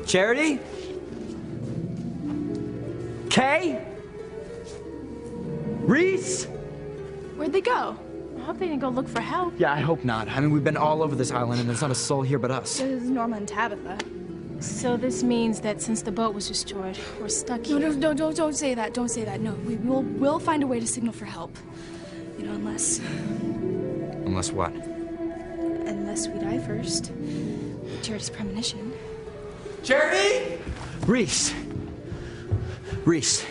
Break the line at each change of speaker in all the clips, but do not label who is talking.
Charity? Kay? Reese?
Where'd they go? I hope they didn't go look for help.
Yeah, I hope not. I mean, we've been all over this island and there's not a soul here but us.
This is Norma and Tabitha. So this means that since the boat was destroyed, we're stuck here.
No, don't say that. Don't say that. No, we'll find a way to signal for help. You know, unless...
Unless what?
Unless we die first. Charity's premonition.
Charity? Reese. Reese.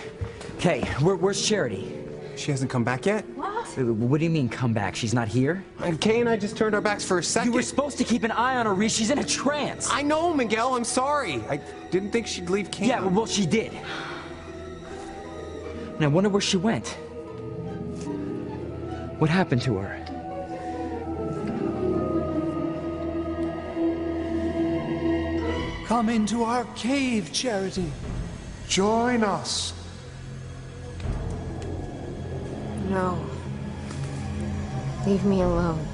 Kay, where's Charity?
She hasn't come back yet?
What?
What do you mean, come back? She's not here?
And Kay and I just turned our backs for a second.
You were supposed to keep an eye on her, Reese. She's in a trance.
I know, Miguel. I'm sorry. I didn't think she'd leave camp.
Yeah, well, she did. And I wonder where she went. What happened to her?
Come into our cave, Charity.
Join us.
No. Leave me alone.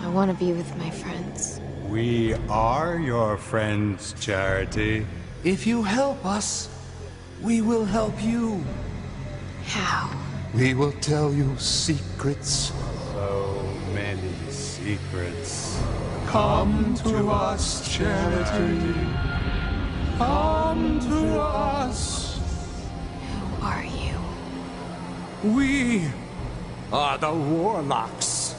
I want to be with my friends.
We are your friends, Charity.
If you help us, we will help you.
How?
We will tell you secrets.
So many secrets.
Come to us, Charity. Come to us.
Who are you?
We are the Warlocks.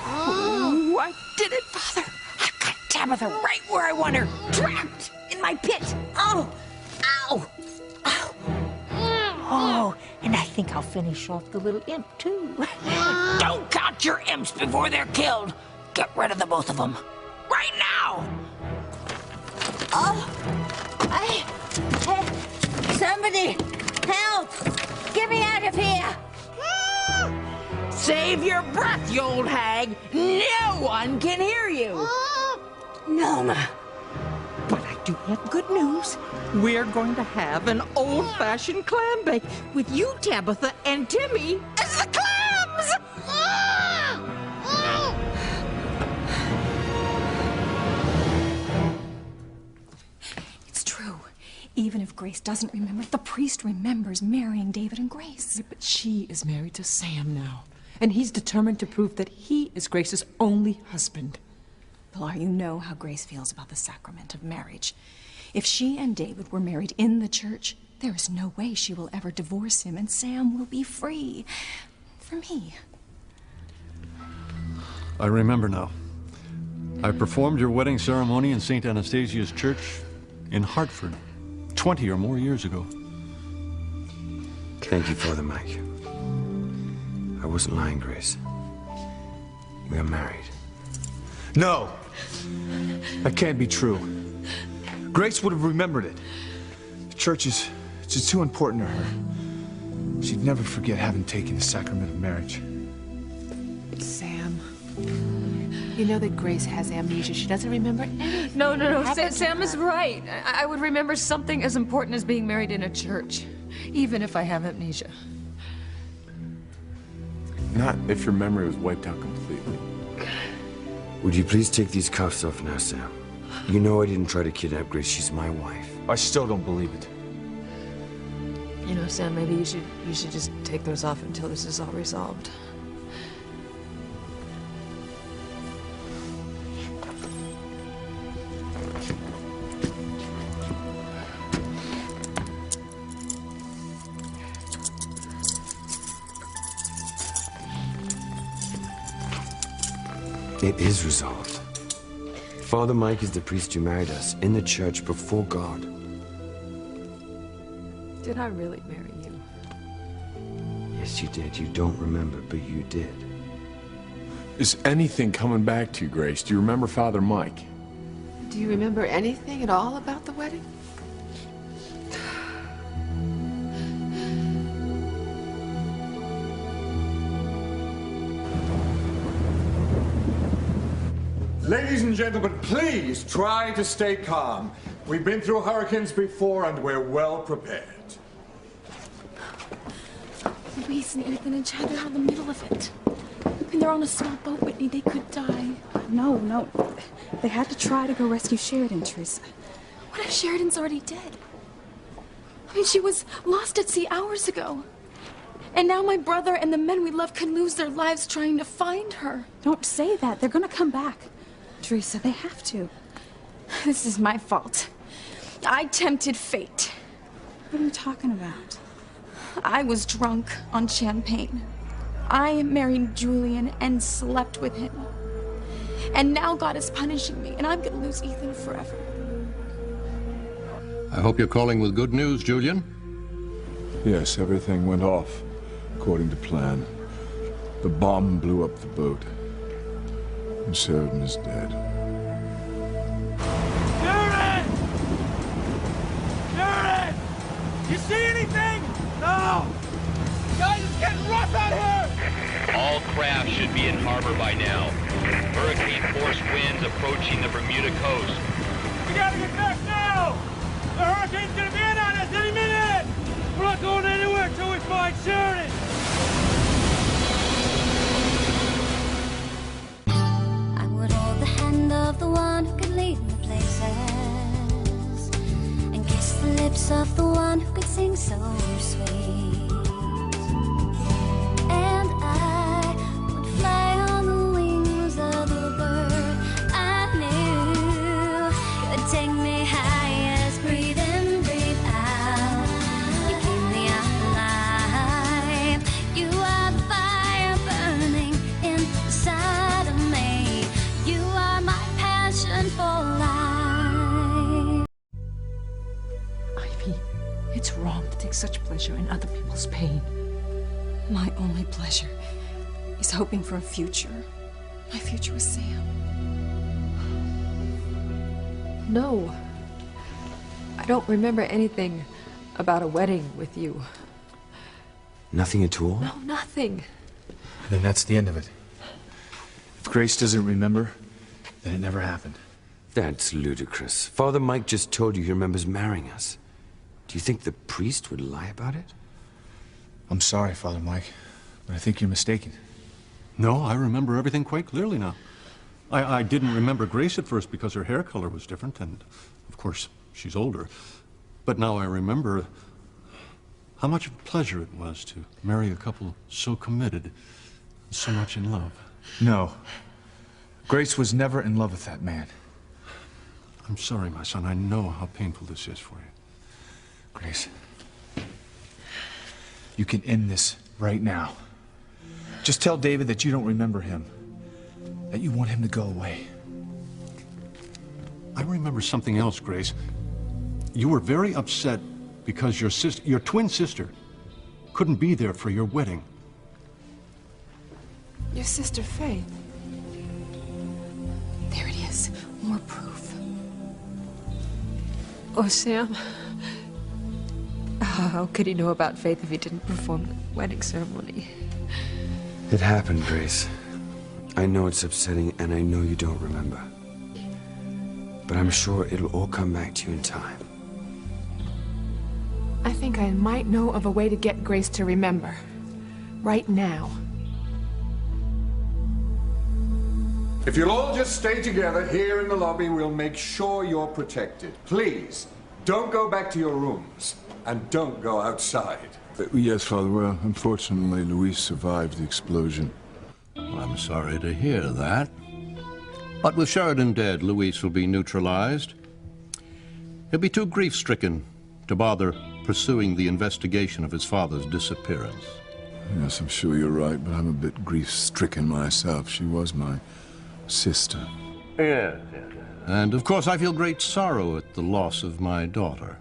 Oh, I did it, Father. I've got Tabitha right where I want her. Trapped in my pit. Oh, ow. Ow. Oh, and I think I'll finish off the little imp, too. Don't count your imps before they're killed. Get rid of the both of them. Right now. Oh, somebody, help. Get me out of here. Save your breath, you old hag. No one can hear you. Norma. But I do have good news. We're going to have an old-fashioned clam bake with you, Tabitha, and Timmy as the clams!
It's true. Even if Grace doesn't remember, the priest remembers marrying David and Grace.
Yeah, but she is married to Sam now. And he's determined to prove that he is Grace's only husband.
Pilar, you know how Grace feels about the sacrament of marriage. If she and David were married in the church, there is no way she will ever divorce him, and Sam will be free. For me.
I remember now. I performed your wedding ceremony in St. Anastasia's Church in Hartford 20 or more years ago.
Thank you, Father Mike. I wasn't lying, Grace. We are married.
No! That can't be true. Grace would have remembered it. The church is just too important to her. She'd never forget having taken the sacrament of marriage.
Sam, you know that Grace has amnesia. She doesn't remember anything.
No. Sam is right. I would remember something as important as being married in a church, even if I have amnesia.
Not if your memory was wiped out completely.
Would you please take these cuffs off now, Sam? You know I didn't try to kidnap Grace. She's my wife.
I still don't believe it.
You know, Sam, maybe you should just take those off until this is all resolved.
It is resolved. Father Mike is the priest who married us in the church before God.
Did I really marry you?
Yes, you did. You don't remember, but you did.
Is anything coming back to you, Grace? Do you remember Father Mike?
Do you remember anything at all about the wedding?
Ladies and gentlemen, please try to stay calm. We've been through hurricanes before and we're well prepared.
Luis and Ethan and Chad are in the middle of it. They're on a small boat, Whitney. They could die.
No. They had to try to go rescue Sheridan, Teresa.
What if Sheridan's already dead? I mean, she was lost at sea hours ago. And now my brother and the men we love could lose their lives trying to find her.
Don't say that. They're gonna come back. Teresa, they have to.
This is my fault. I tempted fate.
What are you talking about?
I was drunk on champagne. I married Julian and slept with him. And now God is punishing me, and I'm gonna lose Ethan forever.
I hope you're calling with good news, Julian.
Yes, everything went off according to plan. The bomb blew up the boat. And Sheridan is dead.
Sheridan! Sheridan! You see anything? No! Guys, it's getting rough out here!
All craft should be in harbor by now. Hurricane-force winds approaching the Bermuda coast.
We gotta get back now! The hurricane's gonna be in on us any minute! We're not going anywhere till we find Sheridan!
I would hold the hand of the one who could lead me places, and kiss the lips of the one who could sing so sweet. And I would fly on the wings of the bird I knew could take me highest. Breathe in, breathe out. You keep me alive. You are the fire burning inside of me. You are my passion for life.
Ivy, it's wrong to take such pleasure in other people's pain.
My only pleasure is hoping for a future. My future with Sam.
No. I don't remember anything about a wedding with you.
Nothing at all?
No, nothing.
Then that's the end of it. If Grace doesn't remember, then it never happened.
That's ludicrous. Father Mike just told you he remembers marrying us. Do you think the priest would lie about it?
I'm sorry, Father Mike, but I think you're mistaken.
No, I remember everything quite clearly now. I didn't remember Grace at first because her hair color was different, and of course, she's older. But now I remember how much of a pleasure it was to marry a couple so committed and so much in love.
No. Grace was never in love with that man.
I'm sorry, my son. I know how painful this is for you.
Grace, you can end this right now. Just tell David that you don't remember him, that you want him to go away.
I remember something else, Grace. You were very upset because your twin sister couldn't be there for your wedding.
Your sister Faith.
There it is. More proof.
Oh, Sam. How could he know about Faith if he didn't perform the wedding ceremony?
It happened, Grace. I know it's upsetting, and I know you don't remember. But I'm sure it'll all come back to you in time.
I think I might know of a way to get Grace to remember. Right now.
If you'll all just stay together here in the lobby, we'll make sure you're protected. Please, don't go back to your rooms, and don't go outside.
Yes, Father. Well, unfortunately, Luis survived the explosion.
Well, I'm sorry to hear that. But with Sheridan dead, Luis will be neutralized. He'll be too grief-stricken to bother pursuing the investigation of his father's disappearance.
Yes, I'm sure you're right, but I'm a bit grief-stricken myself. She was my sister.
Yes. And of course, I feel great sorrow at the loss of my daughter.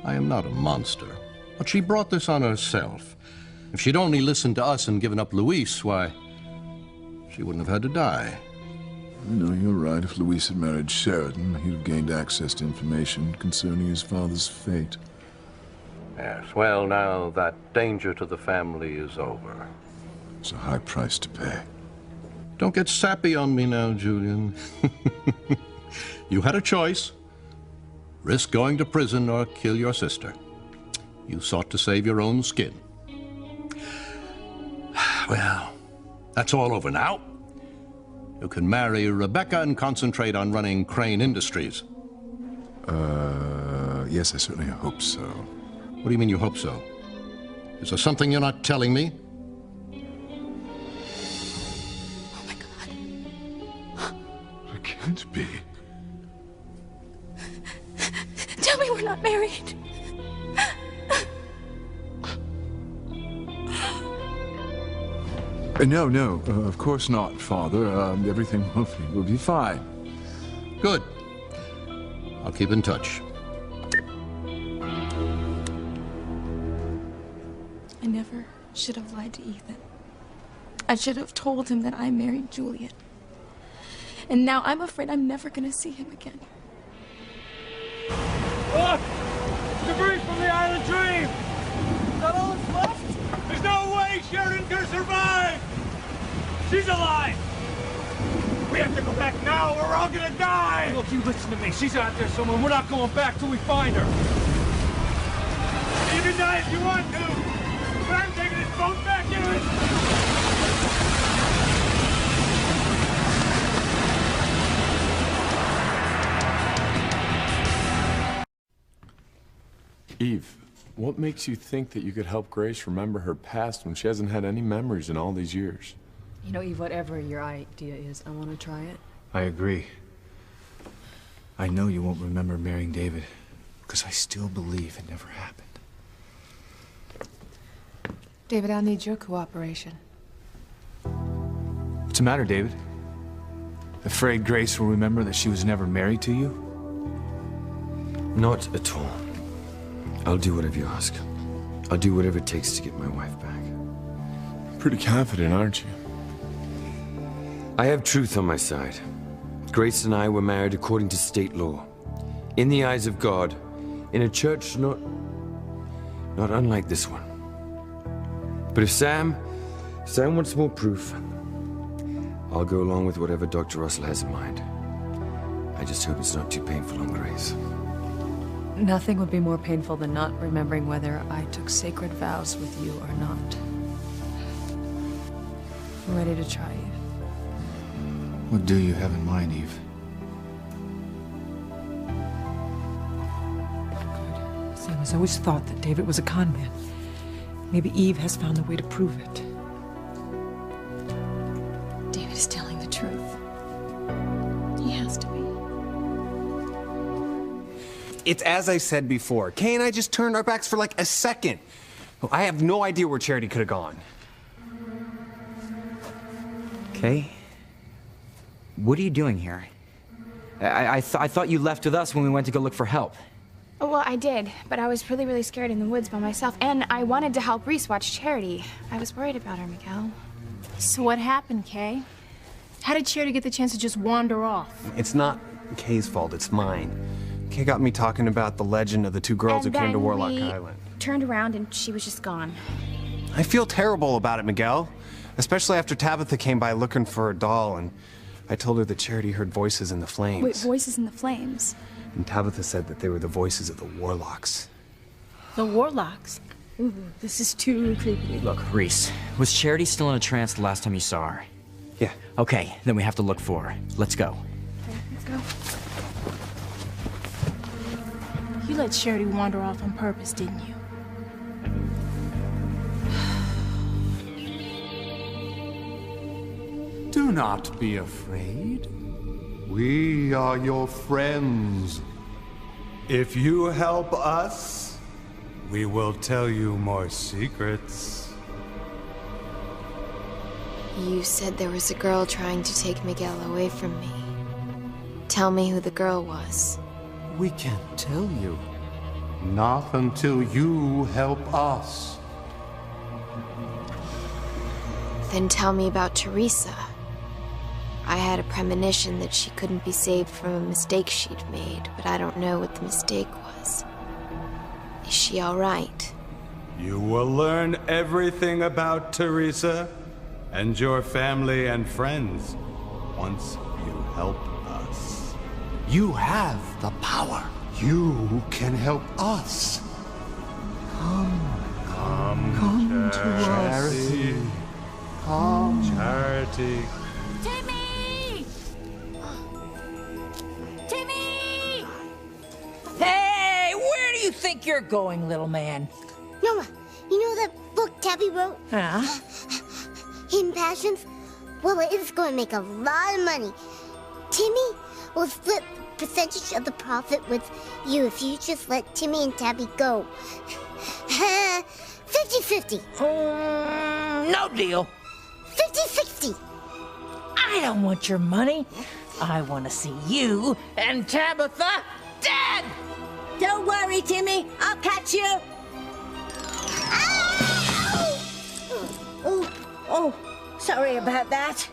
I am not a monster, but she brought this on herself. If she'd only listened to us and given up Luis, why, she wouldn't have had to die.
No, you're right. If Luis had married Sheridan, he'd have gained access to information concerning his father's fate.
Yes, well, now that danger to the family is over.
It's a high price to pay.
Don't get sappy on me now, Julian. You had a choice. Risk going to prison or kill your sister. You sought to save your own skin. Well, That's all over now. You can marry Rebecca and concentrate on running Crane Industries.
Yes, I certainly hope so.
What do you mean you hope so? Is there something you're not telling me?
It can't be.
Tell me we're not married.
No, of course not, Father. Everything will be fine.
Good. I'll keep in touch.
I never should have lied to Ethan. I should have told him that I married Juliet. And now I'm afraid I'm never gonna see him again.
Look! Debris from the Island Dream! Is that all that's left? There's no way Sheridan could have survived! She's alive! We have to go back now or we're all gonna die! Look, you listen to me. She's out there somewhere. We're not going back till we find her. You can die if you want to! But I'm taking this boat back into it!
Eve, what makes you think that you could help Grace remember her past when she hasn't had any memories in all these years?
You know, Eve, whatever your idea is, I want to try it.
I agree. I know you won't remember marrying David, because I still believe it never happened.
David, I'll need your cooperation.
What's the matter, David? Afraid Grace will remember that she was never married to you?
Not at all. I'll do whatever you ask. I'll do whatever it takes to get my wife back.
Pretty confident, aren't you?
I have truth on my side. Grace and I were married according to state law. In the eyes of God, in a church not unlike this one. But if Sam wants more proof, I'll go along with whatever Dr. Russell has in mind. I just hope it's not too painful on Grace.
Nothing would be more painful than not remembering whether I took sacred vows with you or not. I'm ready to try you.
What do you have in mind, Eve?
Sam has always thought that David was a con man. Maybe Eve has found a way to prove it.
David is telling the truth. He has to be.
It's as I said before. Kay and I just turned our backs for like a second. I have no idea where Charity could have gone.
Kay? What are you doing here? I thought you left with us when we went to go look for help.
Oh, well, I did, but I was really, really scared in the woods by myself, and I wanted to help Reese watch Charity. I was worried about her, Miguel.
So what happened, Kay? How did Charity get the chance to just wander off?
It's not Kay's fault, it's mine. Kay got me talking about the legend of the two girls who came to Warlock Island.
Turned around and she was just gone.
I feel terrible about it, Miguel. Especially after Tabitha came by looking for a doll, and I told her that Charity heard voices in the flames.
Wait, voices in the flames?
And Tabitha said that they were the voices of the Warlocks.
The Warlocks? Ooh, this is too creepy.
Look, Reese, was Charity still in a trance the last time you saw her?
Yeah.
Okay, then we have to look for her. Let's go.
Okay, let's go.
You let Charity wander off on purpose, didn't you?
Do not be afraid. We are your friends. If you help us, we will tell you more secrets.
You said there was a girl trying to take Miguel away from me. Tell me who the girl was.
We can't tell you. Not until you help us.
Then tell me about Teresa. I had a premonition that she couldn't be saved from a mistake she'd made, but I don't know what the mistake was. Is she all right?
You will learn everything about Teresa and your family and friends once you help us. You have the power. You can help us. Come to us. Charity.
Timmy! Timmy! Hey, where do you think you're going, little man?
Norma, you know that book Tabby wrote?
Huh?
Hidden Passions? Well, it's going to make a lot of money. Timmy will split percentage of the profit with you if you just let Timmy and Tabby go. 50-50.
No deal.
50-60.
I don't want your money. I want to see you and Tabitha dead!
Don't worry, Timmy. I'll catch you. Oh, sorry about that.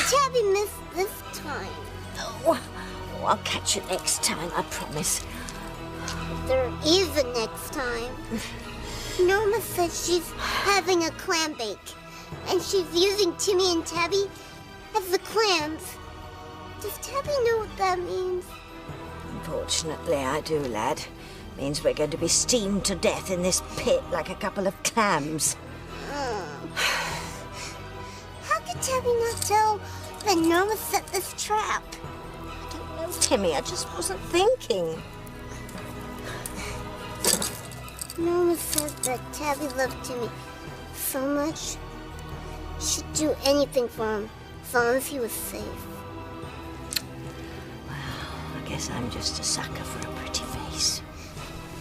Tabby missed this time.
Oh, I'll catch you next time, I promise.
There is a next time. Norma says she's having a clam bake, and she's using Timmy and Tabby as the clams. Does Tabby know what that means?
Unfortunately, I do, lad. Means we're going to be steamed to death in this pit like a couple of clams.
How could Tabby not tell that Norma set this trap?
I don't know, Timmy. I just wasn't thinking.
Norma said that Tabby loved Timmy so much, she'd do anything for him as long as he was safe.
I guess I'm just a sucker for a pretty face.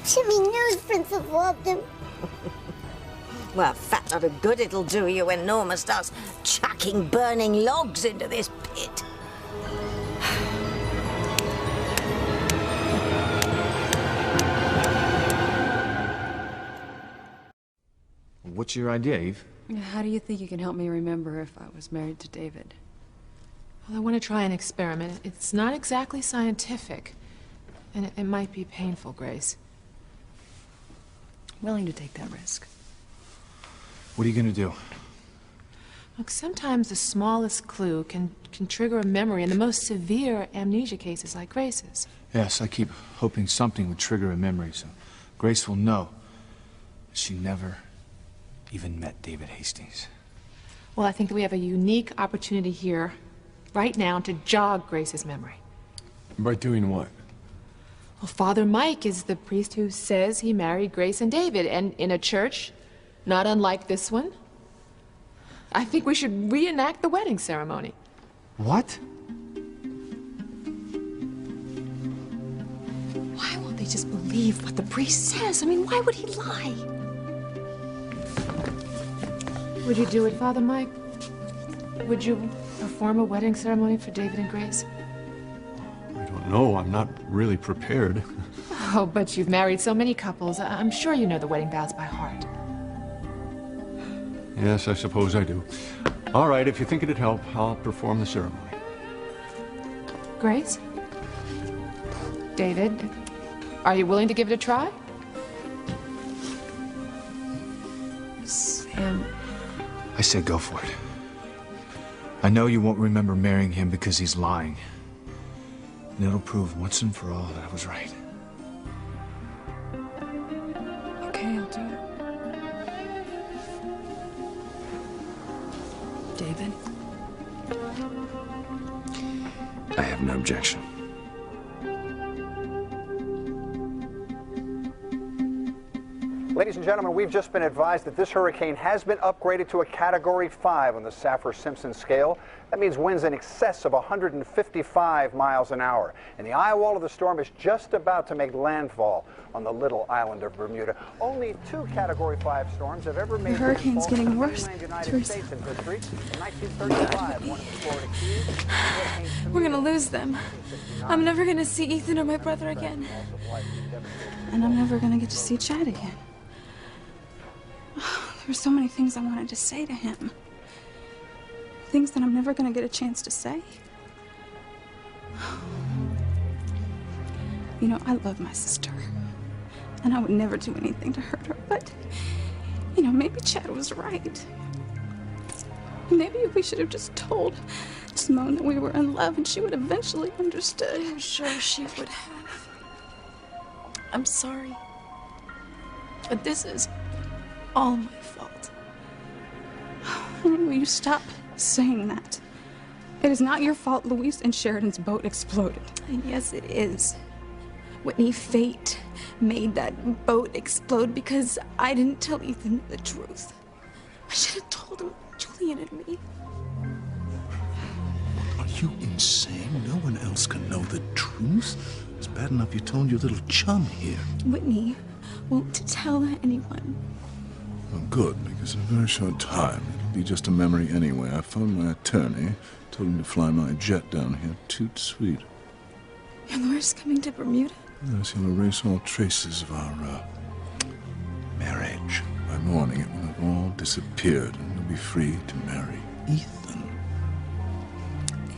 Timmy knew his princess loved him.
Well, a fat lot of good it'll do you when Norma starts chucking burning logs into this pit.
What's your idea, Eve?
How do you think you can help me remember if I was married to David? Well, I want to try an experiment. It's not exactly scientific, and it might be painful, Grace. I'm willing to take that risk.
What are you gonna do?
Look, sometimes the smallest clue can trigger a memory in the most severe amnesia cases like Grace's.
Yes, I keep hoping something would trigger a memory so Grace will know that she never even met David Hastings.
Well, I think that we have a unique opportunity here, right now, to jog Grace's memory.
By doing what?
Well, Father Mike is the priest who says he married Grace and David, and in a church not unlike this one. I think we should reenact the wedding ceremony.
What?
Why won't they just believe what the priest says? I mean, why would he lie?
Would you do it, Father Mike? Would you perform a wedding ceremony for David and Grace?
I don't know. I'm not really prepared.
Oh, but you've married so many couples. I'm sure you know the wedding vows by heart.
Yes, I suppose I do. All right, if you think it'd help, I'll perform the ceremony.
Grace? David, are you willing to give it a try? Sam.
I say go for it. I know you won't remember marrying him because he's lying. And it'll prove once and for all that I was right.
Okay, I'll do it. David?
I have no objection.
Ladies and gentlemen, we've just been advised that this hurricane has been upgraded to a Category 5 on the Saffir-Simpson scale. That means winds in excess of 155 miles an hour. And the eye wall of the storm is just about to make landfall on the little island of Bermuda. Only 2 Category 5 storms have ever made
The hurricane's getting worse,
Teresa. In history. In 1935, one of the Florida Keys.
We're gonna lose them. I'm never gonna see Ethan or my brother again. And I'm never gonna get to see Chad again. There were so many things I wanted to say to him. Things that I'm never gonna get a chance to say. You know, I love my sister. And I would never do anything to hurt her, but, you know, maybe Chad was right. Maybe we should have just told Simone that we were in love and she would eventually understood.
I'm sure she would have.
I'm sorry. But this is all my fault. Will you stop saying that? It is not your fault Luis and Sheridan's boat exploded. And yes, it is. Whitney, fate made that boat explode because I didn't tell Ethan the truth. I should have told him, Julian and me.
Are you insane? No one else can know the truth. It's bad enough you told your little chum here.
Whitney won't tell anyone.
Well, good, because in a very short time, it'll be just a memory anyway. I phoned my attorney, told him to fly my jet down here. Toot sweet.
Your lawyer's coming to Bermuda?
Yes, he'll erase all traces of our, marriage. By morning, it will have all disappeared, and you'll be free to marry Ethan.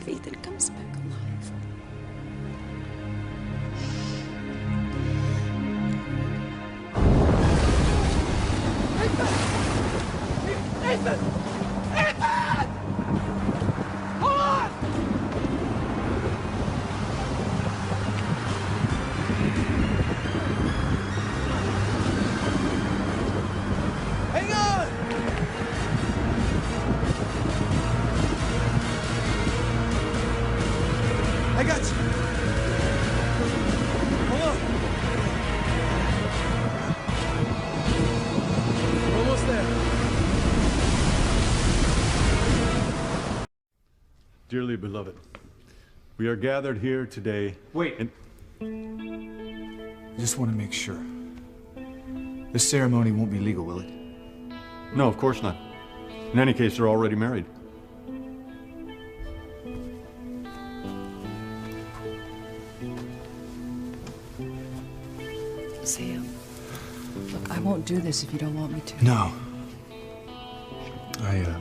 If Ethan comes back alive.
Ethan! Ethan! Hold on! Hang on! I got you. Hold on. We're almost there.
Dearly beloved, we are gathered here today.
Wait.
I
just want to make sure. This ceremony won't be legal, will it?
No, of course not. In any case, they're already married.
Sam, look, I won't do this if you don't want me to.
No.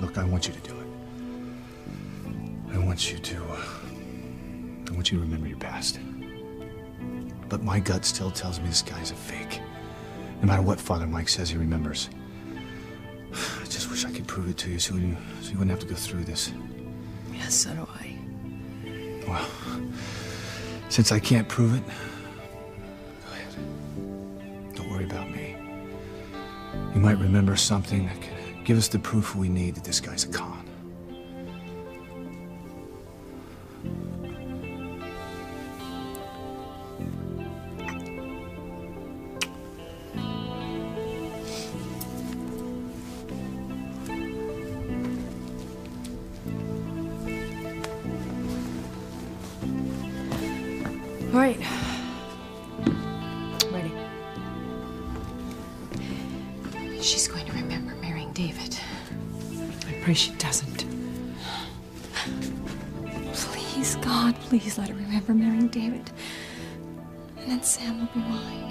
Look, I want you to do it. I want you to remember your past. But my gut still tells me this guy's a fake. No matter what Father Mike says he remembers. I just wish I could prove it to you so you wouldn't have to go through this.
Yes, so do I.
Well, since I can't prove it, go ahead. Don't worry about me. You might remember something that could give us the proof we need that this guy's a con.
All right. Ready.
She's going to remember marrying David.
I pray she doesn't.
Please, God, please let her remember marrying David. And then Sam will be mine.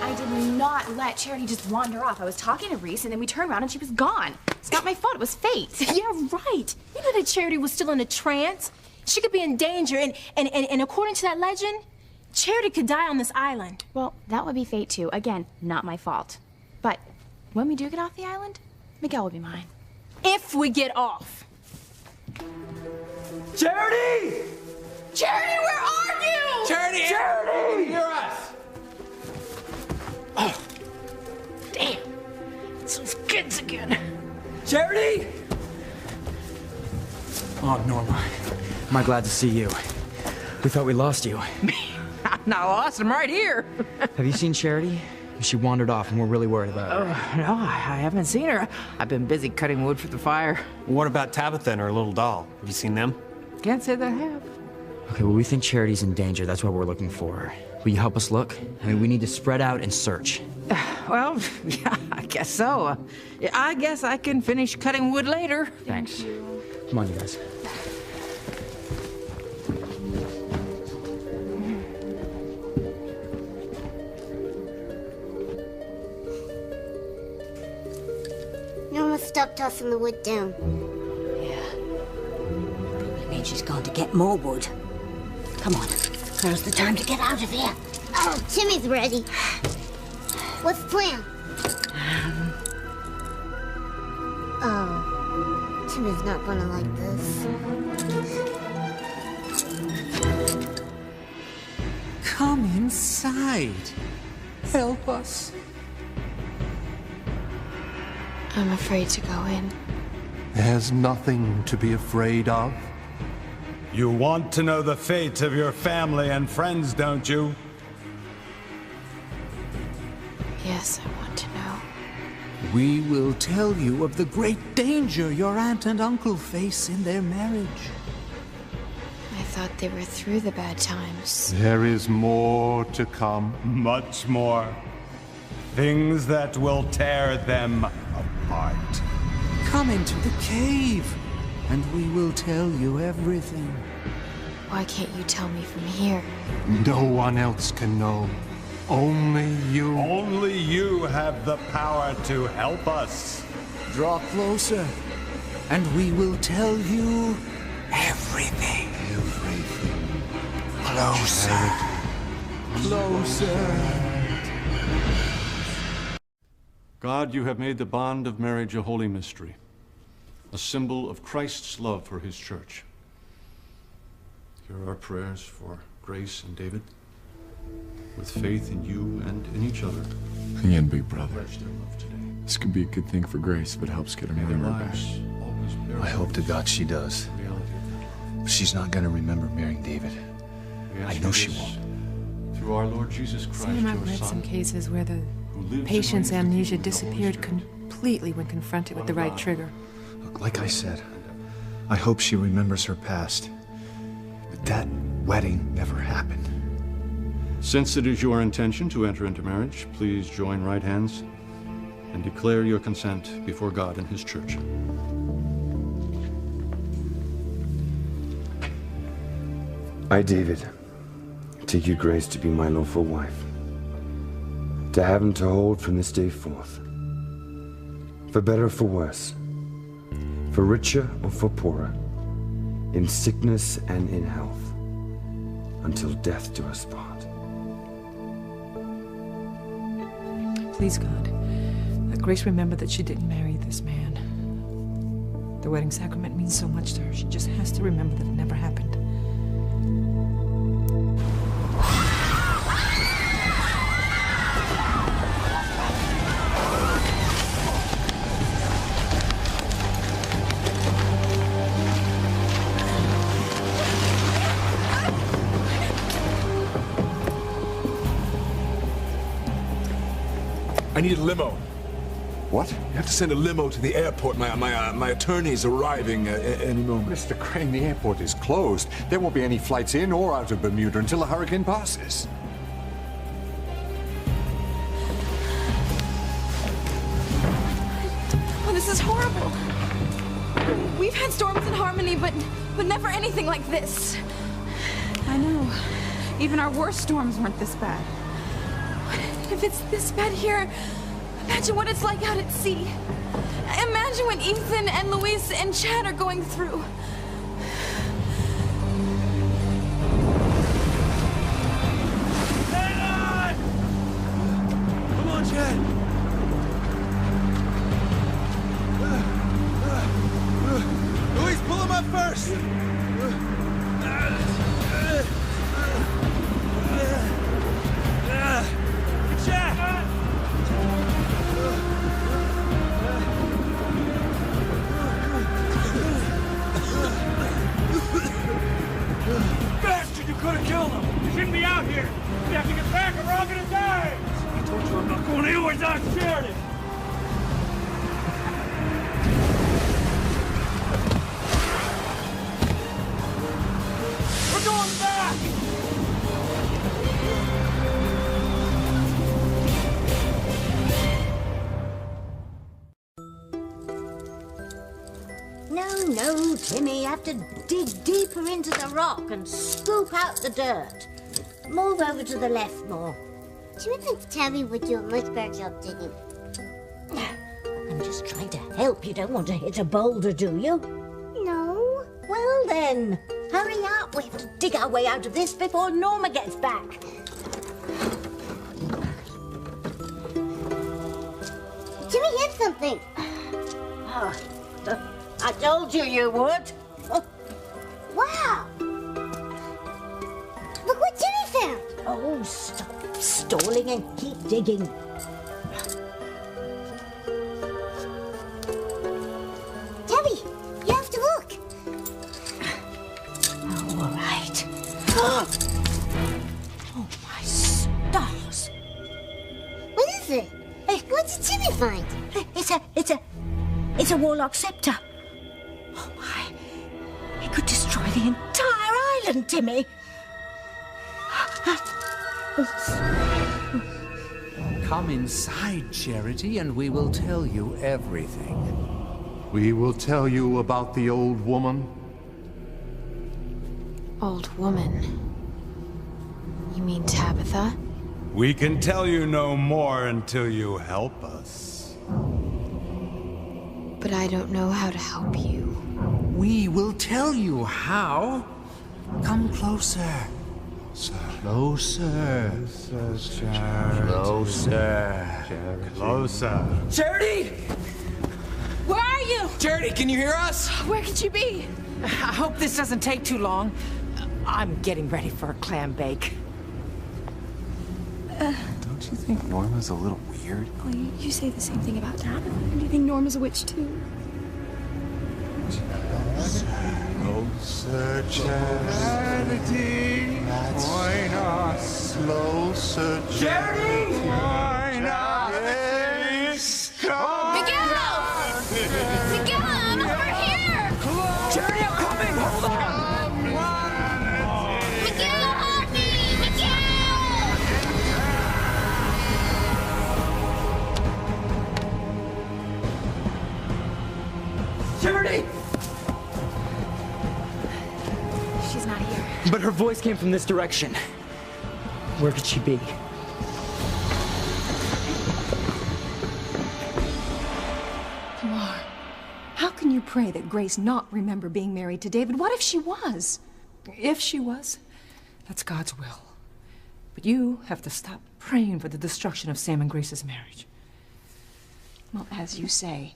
I did not let Charity just wander off. I was talking to Reese, and then we turned around and she was gone. It's not my fault. It was fate.
Yeah, right. You know that Charity was still in a trance. She could be in danger, and according to that legend, Charity could die on this island.
Well, that would be fate too. Again, not my fault. But when we do get off the island, Miguel will be mine.
If we get off.
Charity!
Charity, where are you?
Charity!
Charity!
Hear us!
Oh, damn. It's those kids again.
Charity!
Oh, Norma. Am I glad to see you. We thought we lost you.
I'm not lost. I'm right here.
Have you seen Charity? She wandered off and we're really worried about her.
No, I haven't seen her. I've been busy cutting wood for the fire.
What about Tabitha and her little doll? Have you seen them?
Can't say that I have.
Okay, well, we think Charity's in danger. That's what we're looking for her. Will you help us look? I mean, we need to spread out and search.
Well, yeah, I guess so. Yeah, I guess I can finish cutting wood later.
Thanks. Come on, you guys.
Norma stopped tossing the wood down.
Probably means she's gone to get more wood. Come on, now's the time to get out of here.
Oh, Timmy's ready. What's the plan? Oh, Timmy's not gonna like this.
Come inside. Help us.
I'm afraid to go in.
There's nothing to be afraid of. You want to know the fate of your family and friends, don't you?
Yes, I want to know.
We will tell you of the great danger your aunt and uncle face in their marriage.
I thought they were through the bad times.
There is more to come. Much more. Things that will tear them apart.
Come into the cave, and we will tell you everything.
Why can't you tell me from here?
No one else can know. Only you. Only you have the power to help us.
Draw closer, and we will tell you everything.
Everything.
Closer. Closer.
God, you have made the bond of marriage a holy mystery, a symbol of Christ's love for his church. Hear our prayers for Grace and David, with faith in you and in each other.
Again, big brother. This could be a good thing for Grace if it helps get her memory back.
I hope to God she does. But she's not gonna remember marrying David. I know she won't.
Through our Lord Jesus Christ,
Sam, I've
your
read
Son,
some cases where the
lives
patient's
and reigns
amnesia
with you in the Holy
disappeared
Spirit.
completely when confronted with the right trigger.
Look, like I said, I hope she remembers her past. But that wedding never happened.
Since it is your intention to enter into marriage, please join right hands and declare your consent before God and his church.
I, David, take you, Grace, to be my lawful wife, to have and to hold from this day forth, for better or for worse, for richer or for poorer, in sickness and in health, until death do us part.
Please, God, let Grace remember that she didn't marry this man. The wedding sacrament means so much to her. She just has to remember that it never happened.
I need a limo. What? You have to send a limo to the airport. My attorney's arriving any moment.
Mr. Crane, the airport is closed. There won't be any flights in or out of Bermuda until the hurricane passes.
Oh, this is horrible. We've had storms in Harmony, but never anything like this. I know. Even our worst storms weren't this bad. If it's this bad here, imagine what it's like out at sea. Imagine what Ethan and Luis and Chad are going through.
Come on, Chad.
Luis, pull him up first!
Bastard, you could have killed him. You shouldn't be out here. We have to get back or we're all gonna die. I told you I'm not going anywhere without Sheridan. We're going back.
No, Timmy, you have to dig deeper into the rock and scoop out the dirt. Move over to the left more.
Timmy thinks Tabby would do a much better job digging.
I'm just trying to help. You don't want to hit a boulder, do you?
No.
Well then, hurry up. We have to dig our way out of this before Norma gets back.
get something.
I told you you would.
Wow! Look what Timmy found!
Oh, stop stalling and keep digging.
Tabby, you have to look.
Oh, all right. Oh, my stars.
What is it? What did Timmy find?
It's a warlock scepter. Oh, my. It could destroy the entire island, Timmy.
Come inside, Charity, and we will tell you everything.
We will tell you about the old woman.
Old woman. You mean Tabitha?
We can tell you no more until you help us.
But I don't know how to help you.
We will tell you how. Come closer. Closer.
Closer.
Charity!
Where are you?
Charity, can you hear us?
Where could you be?
I hope this doesn't take too long. I'm getting ready for a clam bake.
Don't you think Norma's a little weird?
Oh, you say the same thing about Tabitha. Do you think Norma's a witch too?
Closer, Charity. Join us. Closer, Charity. Join us.
Miguel! Miguel, I'm over here!
Charity, I'm coming! Hold on!
Miguel, help me! Miguel!
Charity!
She's not here.
But her voice came from this direction. Where could she be?
Pilar, how can you pray that Grace not remember being married to David? What if she was?
If she was, that's God's will. But you have to stop praying for the destruction of Sam and Grace's marriage.
Well, as you say,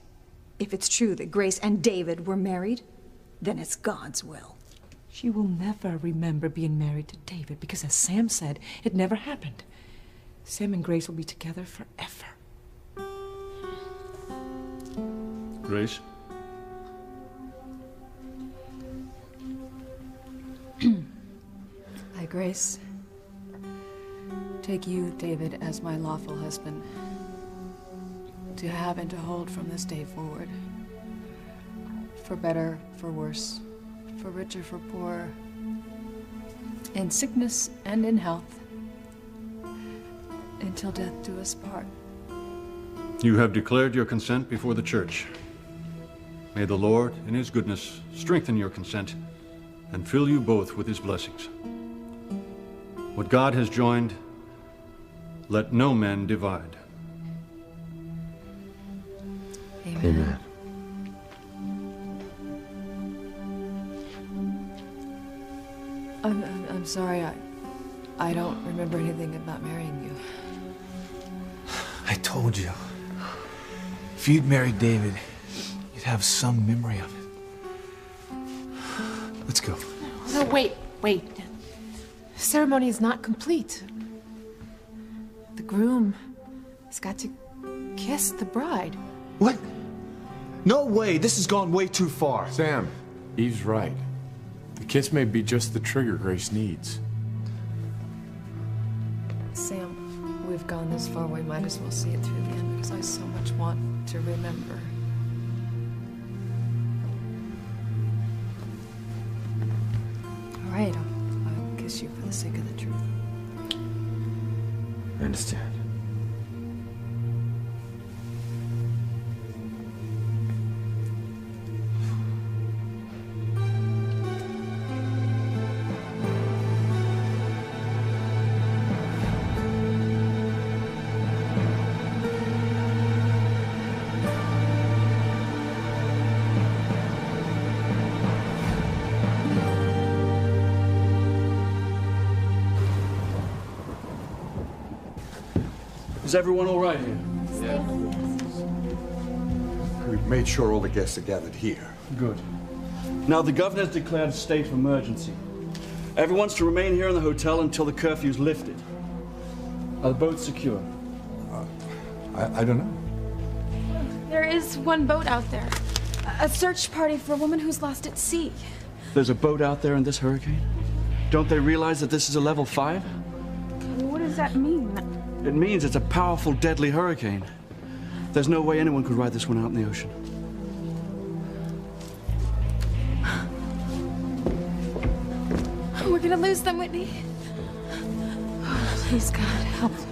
if it's true that Grace and David were married, then it's God's will.
She will never remember being married to David because, as Sam said, it never happened. Sam and Grace will be together forever.
Grace?
I, Grace, take you, David, as my lawful husband, to have and to hold from this day forward, for better, for worse, for richer, for poorer, in sickness and in health, until death do us part.
You have declared your consent before the church. May the Lord, in his goodness, strengthen your consent and fill you both with his blessings. What God has joined, let no man divide.
Amen.
I'm sorry, I don't remember anything about marrying you.
I told you. If you'd married David, you'd have some memory of it. Let's go.
No, wait. The ceremony is not complete. The groom has got to kiss the bride.
What? No way. This has gone way too far.
Sam, Eve's right. The kiss may be just the trigger Grace needs.
Sam, we've gone this far, we might as well see it through the end because I so much want to remember. All right, I'll kiss you for the sake of the truth.
I understand.
Is everyone all right here?
Yeah.
Made sure all the guests are gathered here.
Good. Now, the governor's declared a state of emergency. Everyone's to remain here in the hotel until the curfew's lifted. Are the boats secure?
I don't know.
There is one boat out there. A search party for a woman who's lost at sea.
There's a boat out there in this hurricane? Don't they realize that this is a level 5?
What does that mean?
It means it's a powerful, deadly hurricane. There's no way anyone could ride this one out in the ocean.
We're gonna lose them, Whitney. Oh, please, God, help them.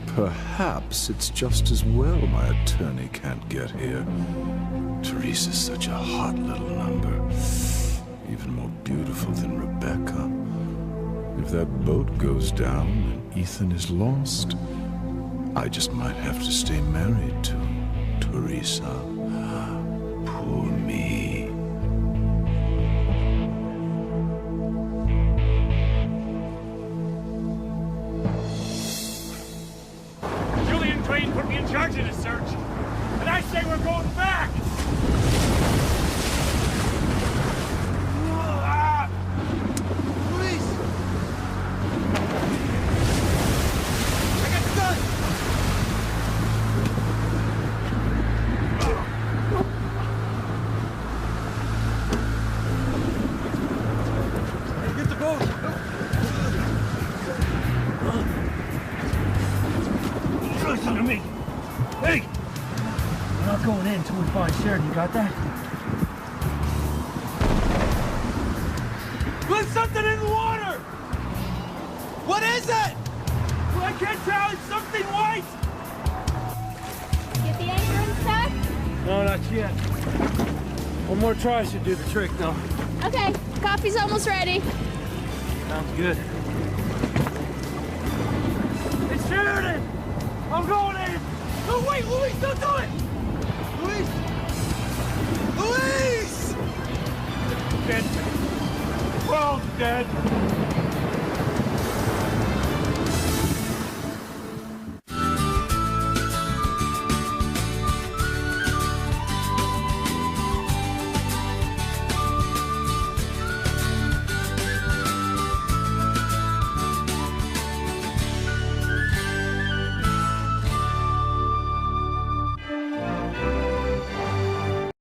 Perhaps it's just as well my attorney can't get here. Teresa's such a hot little number. Even more beautiful than Rebecca. If that boat goes down and Ethan is lost, I just might have to stay married to Teresa. Poor me.
Julian Crane put me in charge of this search, and I say we're going back! Police! I got the gun! Get the boat! Listen to me! Hey! We're not going in until we find Sheridan, you got that? There's something in the water! What is it? Well, I can't tell, it's something white!
Get the anchor unstuck?
No, not yet. One more try should do the trick, though.
Okay, coffee's almost ready.
Sounds good. It's Sheridan! I'm going in! No, wait, Luis, don't do it! Luis! Luis! Dead. We're all dead.